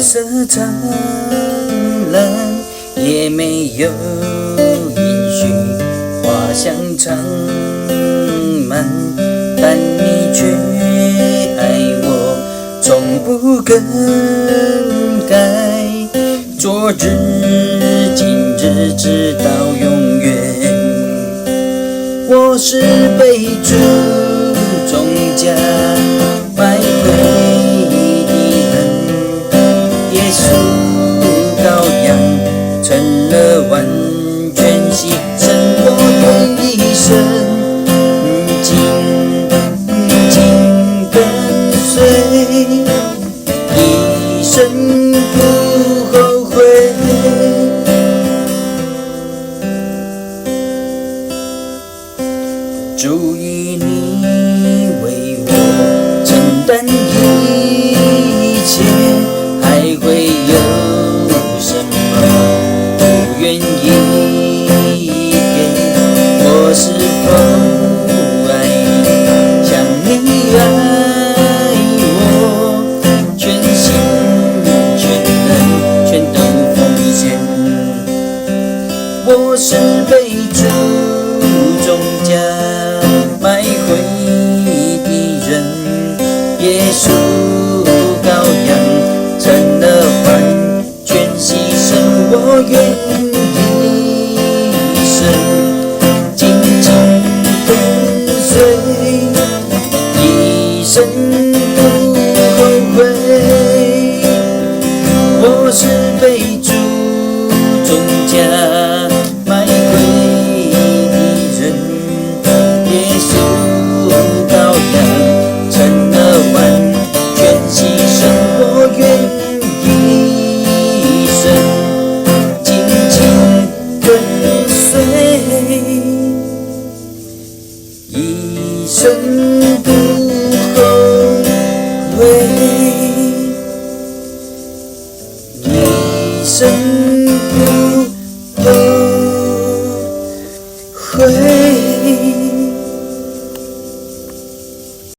色灿烂，也没有音讯花香长满，但你却爱我，从不更改。昨日、今日，直到永远。我是被主重价买回的人，耶稣羔羊成了完全牺牲，我愿一生跟随，一生不后悔。主以你为我承担一切，还会有什么不愿意给？我是否爱你，像你爱我，全心全人全都奉献？我是被